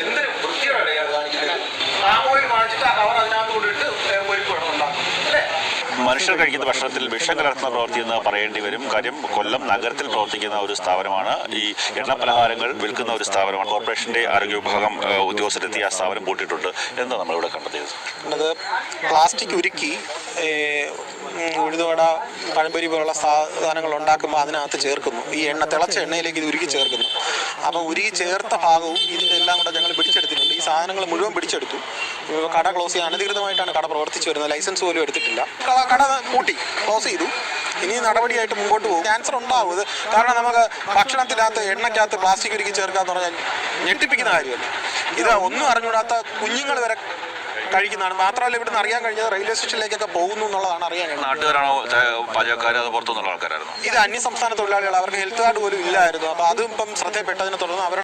എന്തൊരു വൃത്തിയോടെ കാണിക്കുന്നത്. താമോയിൽ വാങ്ങിച്ചിട്ട് ആ കവർ അതിനകത്ത് കൊണ്ടിട്ട് പൊരിപ്പ് വേണം ഉണ്ടാക്കും അല്ലേ? മനുഷ്യർ കഴിക്കുന്ന ഭക്ഷണത്തിൽ വിഷം കലർത്തുന്ന പ്രവൃത്തി എന്ന് പറയേണ്ടി വരും. കാര്യം കൊല്ലം നഗരത്തിൽ പ്രവർത്തിക്കുന്ന ഒരു സ്ഥാപനമാണ്. ഈ എണ്ണ പലഹാരങ്ങൾ വിൽക്കുന്ന ഒരു സ്ഥാപനമാണ്. കോർപ്പറേഷന്റെ ആരോഗ്യ വിഭാഗം ഉദ്യോഗസ്ഥരെത്തി ആ സ്ഥാപനം പൂട്ടിയിട്ടുണ്ട്. എന്താ നമ്മളിവിടെ കണ്ടെത്തിയത്? പ്ലാസ്റ്റിക് ഉരുക്കി ഉഴുതുവട പഴംപൊരി പോലുള്ള സാധനങ്ങൾ ഉണ്ടാക്കുമ്പോൾ അതിനകത്ത് ചേർക്കുന്നു. ഈ എണ്ണ തിളച്ച എണ്ണയിലേക്ക് ഇത് ഉരുക്കി ചേർക്കുന്നു. അപ്പം ഉരുക്കി ചേർത്ത ഭാഗവും ഇതിൻ്റെ എല്ലാം കൂടെ ഞങ്ങൾ പിടിച്ചെടുത്തിട്ടുണ്ട്. ഈ സാധനങ്ങൾ മുഴുവൻ പിടിച്ചെടുത്തു. കട ക്ലോസ് ചെയ്യാൻ അനധികൃതമായിട്ടാണ് കട പ്രവർത്തിച്ചു വരുന്നത്. ലൈസൻസ് പോലും എടുത്തിട്ടില്ല. കട പൂട്ടി ക്ലോസ് ചെയ്തു. ഇനി നടപടിയായിട്ട് മുമ്പോട്ട് പോകും. ക്യാൻസർ ഉണ്ടാവും ഇത്. കാരണം നമുക്ക് ഭക്ഷണത്തിനകത്ത് എണ്ണയ്ക്കകത്ത് പ്ലാസ്റ്റിക് ഉരുക്കി ചേർക്കുക എന്ന് പറഞ്ഞാൽ ഞെട്ടിപ്പിക്കുന്ന കാര്യമല്ല. ഇത് ഒന്നും അറിഞ്ഞുകൂടാത്ത കുഞ്ഞുങ്ങൾ വരെ കഴിക്കുന്നതാണ്. മാത്രമല്ല ഇവിടുന്ന് അറിയാൻ കഴിഞ്ഞത് റെയിൽവേ സ്റ്റേഷനിലേക്കൊക്കെ പോകുന്നു എന്നുള്ളതാണ് അറിയാൻ കഴിഞ്ഞത്. നാട്ടുകാരാണോ പാചകക്കാർ, അത് പുറത്തുനിന്നുള്ള ആൾക്കാരായിരുന്നു? ഇത് അന്യസംസ്ഥാന തൊഴിലാളികൾ, അവർക്ക് ഹെൽത്ത് കാർഡ് പോലും ഇല്ലായിരുന്നു. അപ്പോൾ അതും ഇപ്പം ശ്രദ്ധയിൽപ്പെട്ടതിനെ തുടർന്ന് അവരുടെ